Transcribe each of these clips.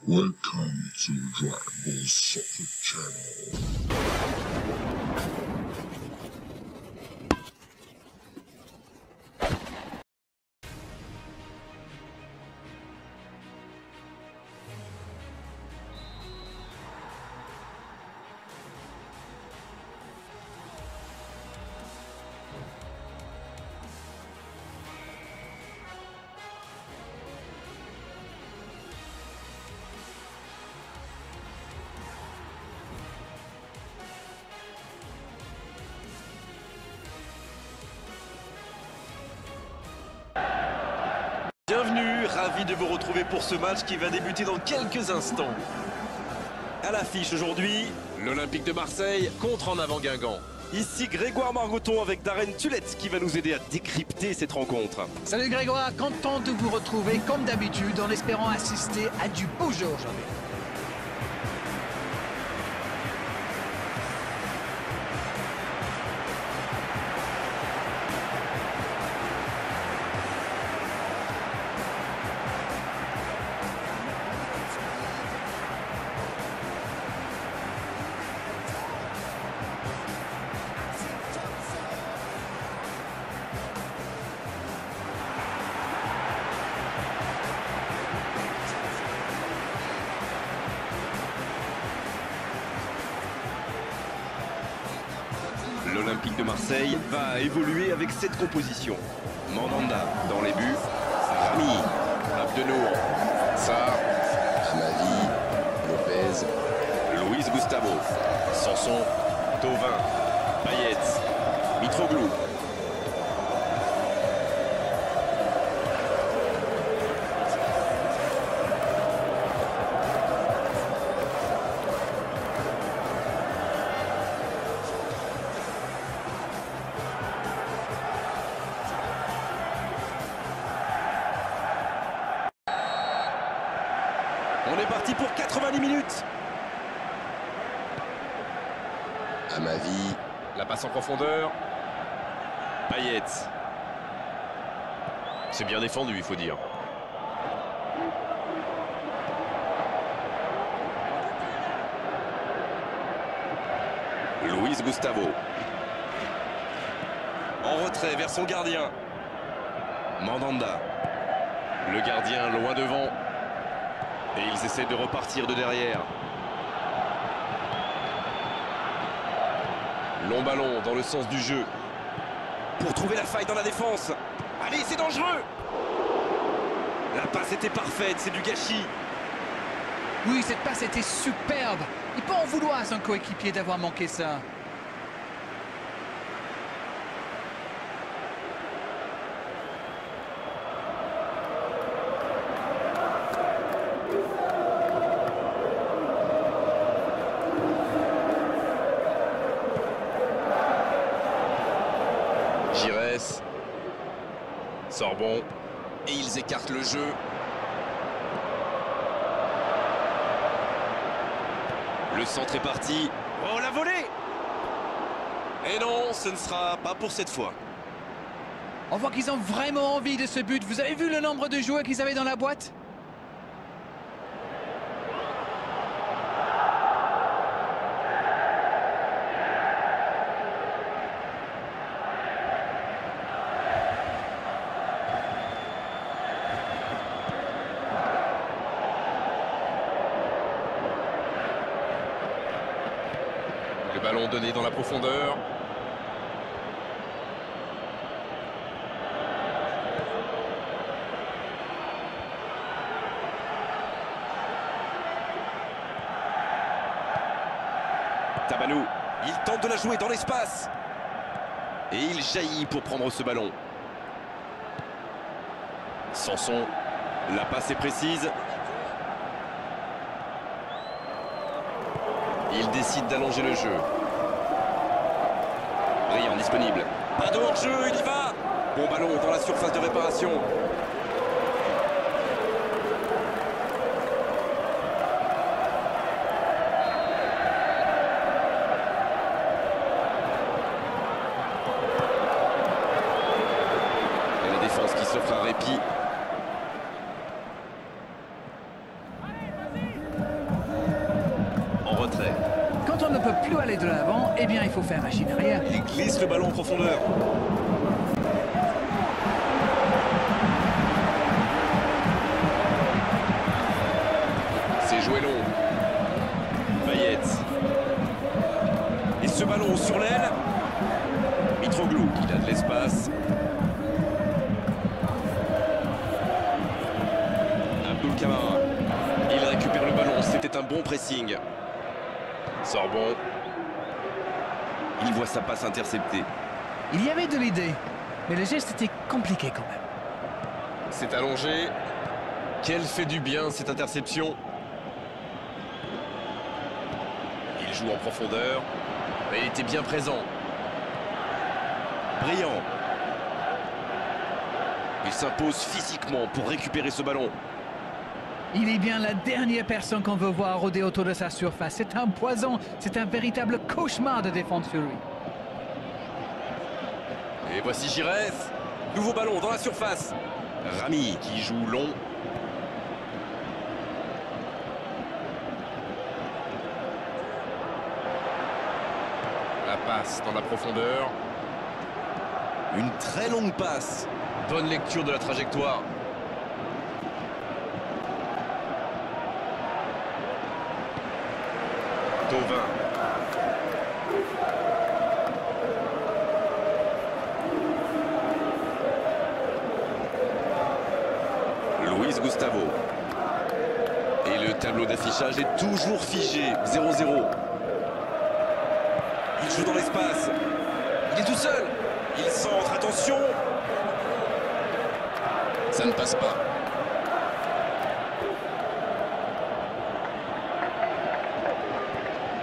Welcome to Dragon Ball Soccer Channel. Bienvenue, ravi de vous retrouver pour ce match qui va débuter dans quelques instants. À l'affiche aujourd'hui, l'Olympique de Marseille contre En Avant Guingamp. Ici Grégoire Margoton avec Darren Tulette qui va nous aider à décrypter cette rencontre. Salut Grégoire, content de vous retrouver comme d'habitude en espérant assister à du beau jeu aujourd'hui. L'Olympique de Marseille va évoluer avec cette composition. Mandanda dans les buts, Rami, Abdenour, Sarr, Amavi, Lopez, Luis Gustavo, Sanson, Thauvin, Payet, Mitroglou. On est parti pour 90 minutes. Amavi, La passe en profondeur. Payet. C'est bien défendu, il faut dire. Luis Gustavo. En retrait vers son gardien. Mandanda. Le gardien loin devant. Et ils essaient de repartir de derrière. Long ballon dans le sens du jeu. Pour trouver la faille dans la défense. Allez, c'est dangereux. La passe était parfaite, c'est du gâchis. Oui, cette passe était superbe. Il peut en vouloir à son coéquipier d'avoir manqué ça. Giresse. Sorbon. Et ils écartent le jeu. Le centre est parti. Oh, la volée! Et non, ce ne sera pas pour cette fois. On voit qu'ils ont vraiment envie de ce but. Vous avez vu le nombre de joueurs qu'ils avaient dans la boîte? Le ballon donné dans la profondeur. Tabanou, il tente de la jouer dans l'espace. Et il jaillit pour prendre ce ballon. Sanson, la passe est précise. Il décide d'allonger le jeu. Brillant, disponible. Pas de hors-jeu, il y va. Bon ballon dans la surface de réparation. Et la défense qui s'offre un répit. retrait. Quand on ne peut plus aller de l'avant, eh bien il faut faire machine arrière. Il glisse le ballon en profondeur. C'est joué long. Payet. Et ce ballon sur l'aile. Mitroglou, il a de l'espace. Abdul Kamara. Il récupère le ballon, c'était un bon pressing. Sort bon. Il voit sa passe interceptée. Il y avait de l'idée, mais le geste était compliqué quand même. C'est allongé. Quel fait du bien cette interception. Il joue en profondeur. Mais il était bien présent. Brillant. Il s'impose physiquement pour récupérer ce ballon. Il est bien la dernière personne qu'on veut voir rôder autour de sa surface. C'est un poison, c'est un véritable cauchemar de défendre sur lui. Et voici Giresse. Nouveau ballon dans la surface. Rami qui joue long. La passe dans la profondeur. Une très longue passe. Bonne lecture de la trajectoire. Thauvin. Luis Gustavo. Et le tableau d'affichage est toujours figé. 0-0. Il joue dans l'espace. Il est tout seul. Il centre. Attention. Ça ne passe pas.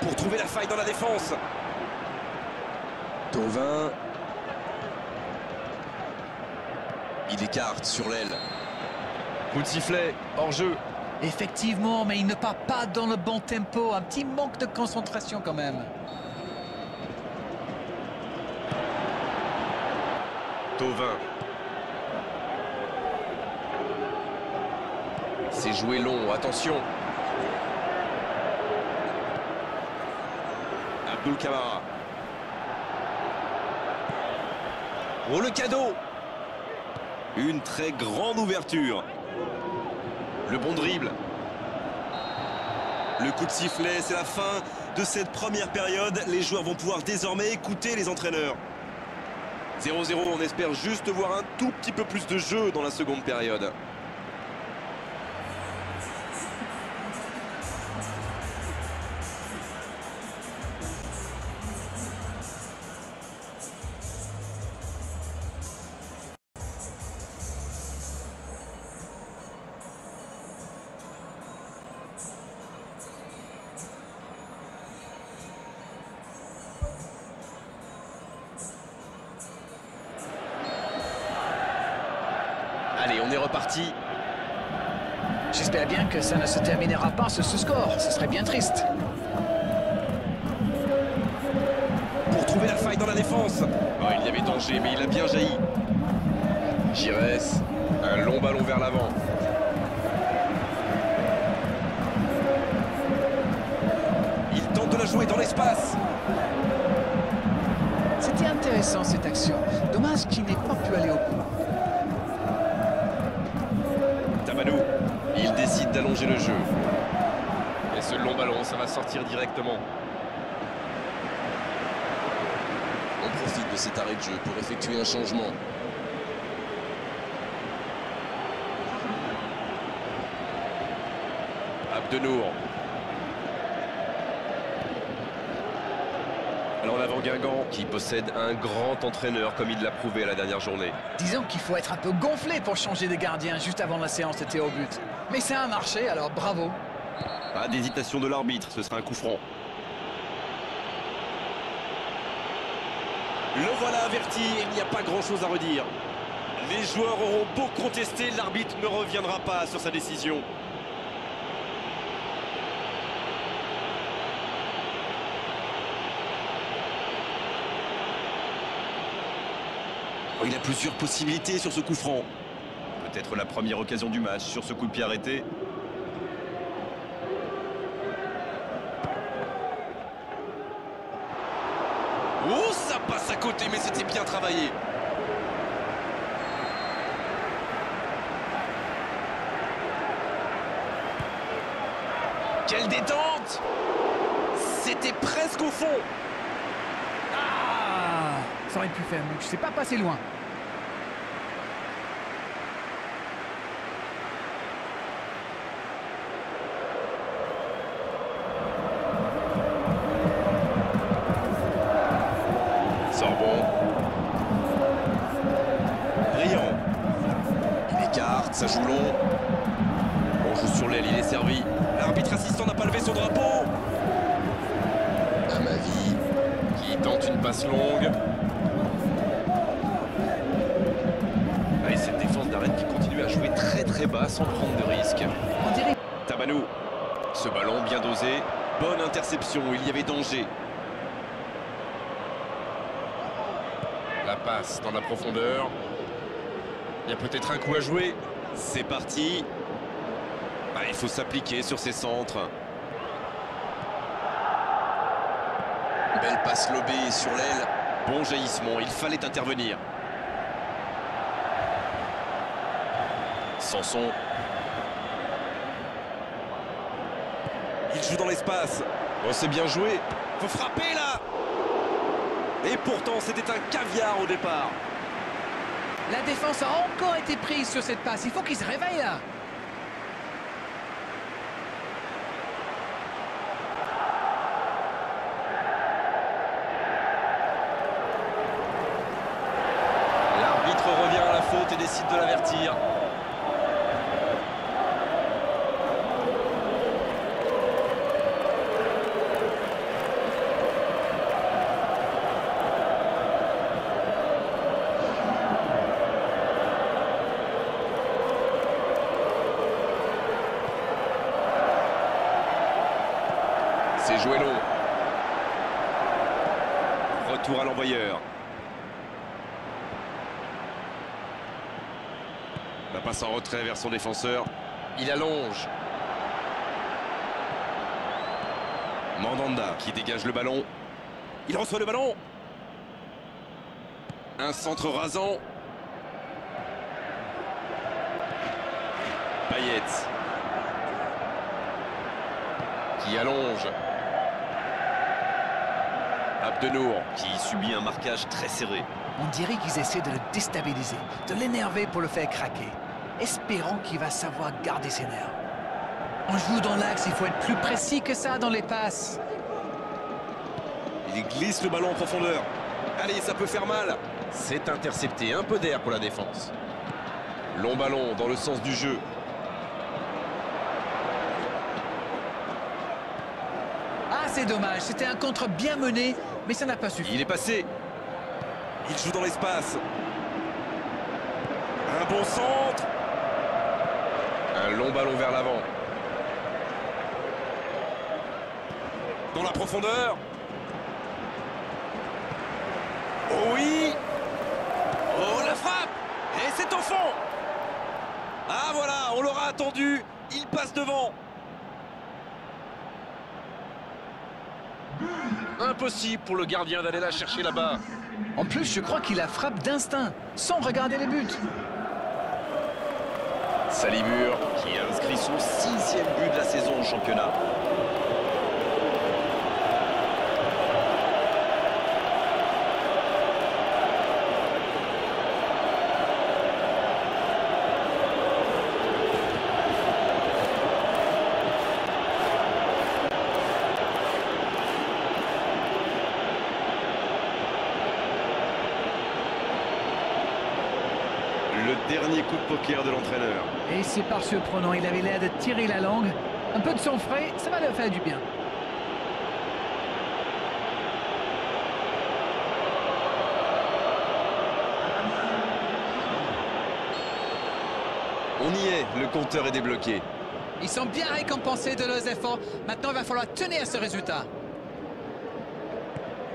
Pour trouver la faille dans la défense. Thauvin. Il écarte sur l'aile. Coup de sifflet. Hors jeu. Effectivement, mais il ne part pas dans le bon tempo. Un petit manque de concentration quand même. Thauvin. C'est joué long, attention. Abdul Kamara. Oh, le cadeau. Une très grande ouverture. Le bon dribble. Le coup de sifflet, c'est la fin de cette première période. Les joueurs vont pouvoir désormais écouter les entraîneurs. 0-0, on espère juste voir un tout petit peu plus de jeu dans la seconde période. Allez, on est reparti. J'espère bien que ça ne se terminera pas sur ce score. Ce serait bien triste. Pour trouver la faille dans la défense. Oh, il y avait danger, mais il a bien jailli. Giresse, un long ballon vers l'avant. Il tente de la jouer dans l'espace. C'était intéressant cette action. Dommage qu'il n'ait pas pu aller au bout. Tabanou, il décide d'allonger le jeu. Et ce long ballon, ça va sortir directement. On profite de cet arrêt de jeu pour effectuer un changement. Abdenour. Alors l'avant Guingamp qui possède un grand entraîneur comme il l'a prouvé à la dernière journée. Disons qu'il faut être un peu gonflé pour changer de gardien juste avant la séance de tir au but. Mais ça a marché, alors bravo. Pas d'hésitation de l'arbitre, ce sera un coup franc. Le voilà averti, il n'y a pas grand-chose à redire. Les joueurs auront beau contester, l'arbitre ne reviendra pas sur sa décision. Il a plusieurs possibilités sur ce coup franc. Peut-être la première occasion du match sur ce coup de pied arrêté. Ça passe à côté, mais c'était bien travaillé. Quelle détente! C'était presque au fond. Ah, ça aurait pu faire mieux. Je sais pas passer loin. Sorbon. Brillant. Il écarte, ça joue long. On joue sur l'aile, il est servi. L'arbitre assistant n'a pas levé son drapeau. Amavi. Qui tente une passe longue. Ah, et cette défense d'Arène qui continue à jouer très bas sans prendre de risques. On dirait... Tabanou. Ce ballon bien dosé. Bonne interception, il y avait danger. La passe dans la profondeur. Il y a peut-être un coup à jouer. C'est parti. Ah, il faut s'appliquer sur ces centres. Belle passe lobée sur l'aile. Bon jaillissement, il fallait intervenir. Sanson. Il joue dans l'espace. Oh, c'est bien joué. Faut frapper là. Et pourtant, c'était un caviar au départ. La défense a encore été prise sur cette passe. Il faut qu'il se réveille là. L'arbitre revient à la faute et décide de l'avertir. C'est joué long. Retour à l'envoyeur. La passe en retrait vers son défenseur. Il allonge. Mandanda qui dégage le ballon. Il reçoit le ballon. Un centre rasant. Payet. Qui allonge. Abdenour qui subit un marquage très serré. On dirait qu'ils essaient de le déstabiliser, de l'énerver pour le faire craquer. Espérons qu'il va savoir garder ses nerfs. On joue dans l'axe, il faut être plus précis que ça dans les passes. Il glisse le ballon en profondeur. Allez, ça peut faire mal. C'est intercepté, un peu d'air pour la défense. Long ballon dans le sens du jeu. Ah, c'est dommage, c'était un contre bien mené, mais ça n'a pas suffi. Il est passé. Il joue dans l'espace. Un bon centre. Un long ballon vers l'avant. Dans la profondeur. Oh oui. Oh, la frappe. Et c'est au fond. Ah voilà, on l'aura attendu. Il passe devant. Impossible pour le gardien d'aller la chercher là-bas. En plus, je crois qu'il la frappe d'instinct, sans regarder les buts. Salibur qui inscrit son 6e but de la saison au championnat. Le dernier coup de poker de l'entraîneur. Et c'est pas surprenant, il avait l'air de tirer la langue. Un peu de sang frais, ça va leur faire du bien. On y est, le compteur est débloqué. Ils sont bien récompensés de leurs efforts. Maintenant, il va falloir tenir ce résultat.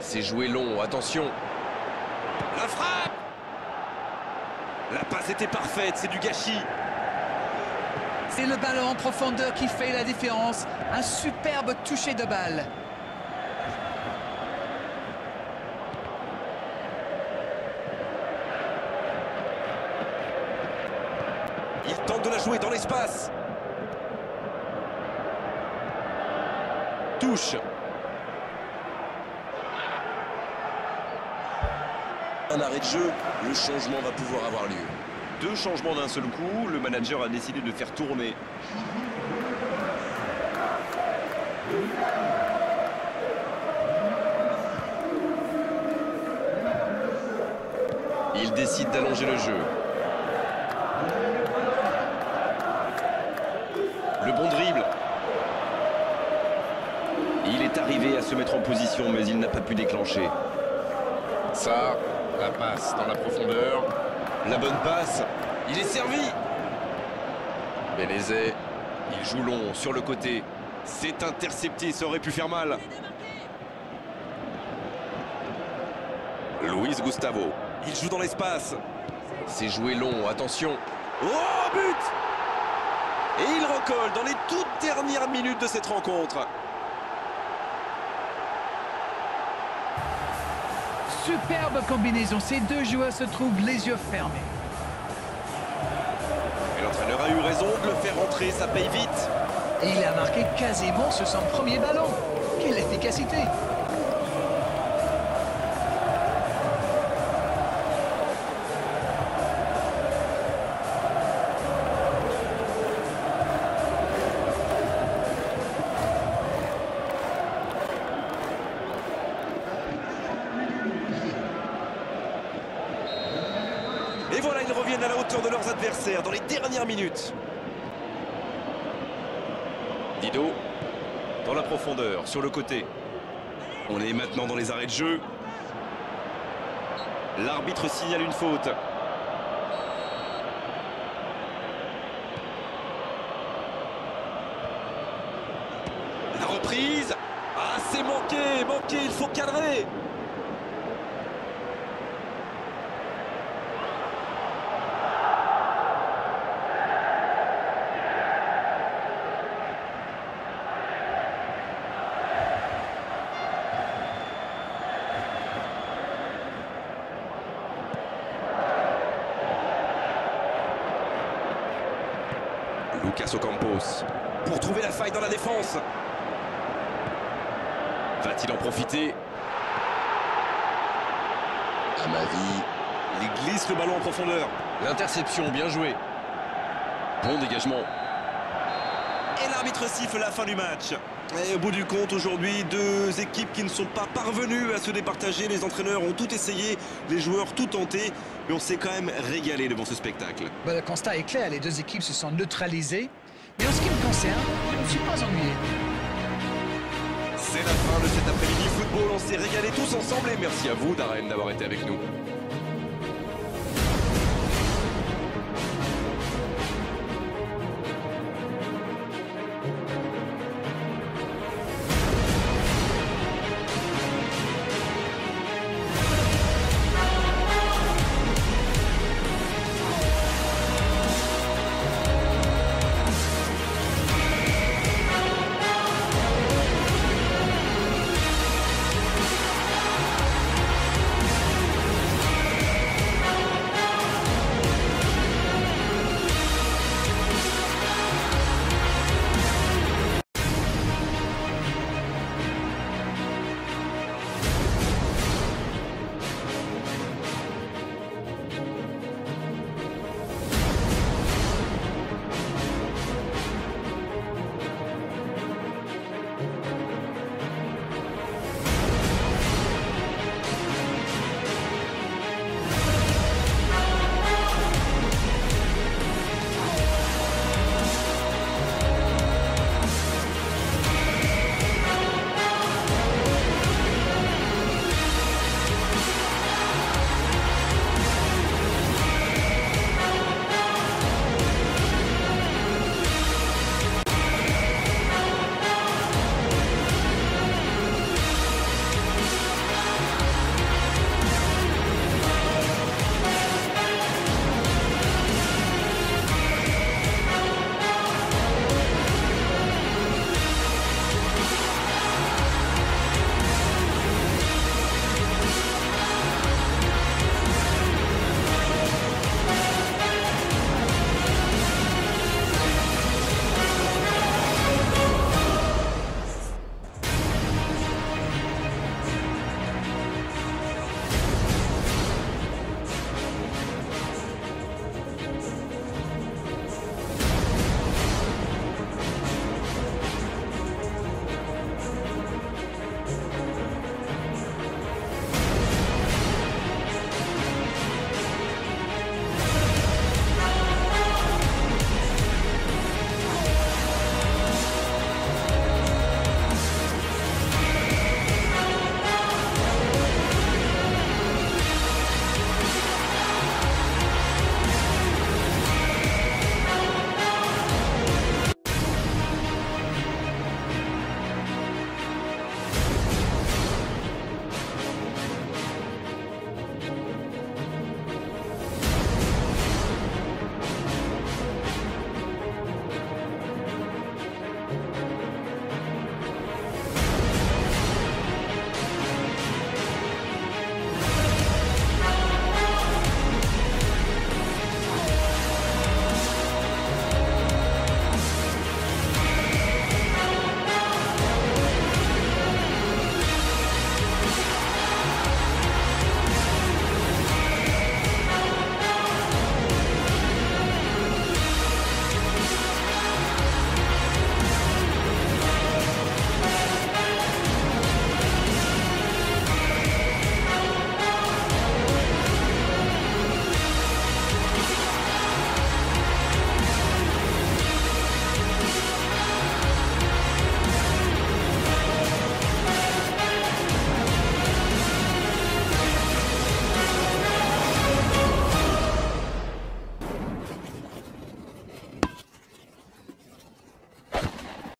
C'est joué long, attention. La frappe. La passe était parfaite, c'est du gâchis. C'est le ballon en profondeur qui fait la différence. Un superbe toucher de balle. joué dans l'espace. Touche. Un arrêt de jeu, le changement va pouvoir avoir lieu. 2 changements d'un seul coup, le manager a décidé de faire tourner. Il décide d'allonger le jeu. Le bon dribble. Il est arrivé à se mettre en position, mais il n'a pas pu déclencher. Ça, la passe dans la profondeur. La bonne passe. Il est servi. Benezet, il joue long sur le côté. C'est intercepté, ça aurait pu faire mal. Luis Gustavo. Il joue dans l'espace. C'est joué long, attention. Oh, but! Et il recolle dans les toutes dernières minutes de cette rencontre. Superbe combinaison, ces deux joueurs se trouvent les yeux fermés. Et l'entraîneur a eu raison de le faire rentrer, ça paye vite. Et il a marqué quasiment sur son premier ballon. Quelle efficacité! Et voilà, ils reviennent à la hauteur de leurs adversaires dans les dernières minutes. Dido, dans la profondeur, sur le côté. On est maintenant dans les arrêts de jeu. L'arbitre signale une faute. La reprise. Ah, c'est manqué, il faut cadrer. Lucas Ocampos pour trouver la faille dans la défense. Va-t-il en profiter? À ma vie, Il glisse le ballon en profondeur. L'interception, bien joué. Bon dégagement. Et l'arbitre siffle la fin du match. Et au bout du compte, aujourd'hui, 2 équipes qui ne sont pas parvenues à se départager. Les entraîneurs ont tout essayé, les joueurs tout tenté. Mais on s'est quand même régalé devant ce spectacle. Le constat est clair, les deux équipes se sont neutralisées. Mais en ce qui me concerne, je ne suis pas ennuyé. C'est la fin de cet après-midi football. On s'est régalé tous ensemble et merci à vous, Darren, d'avoir été avec nous.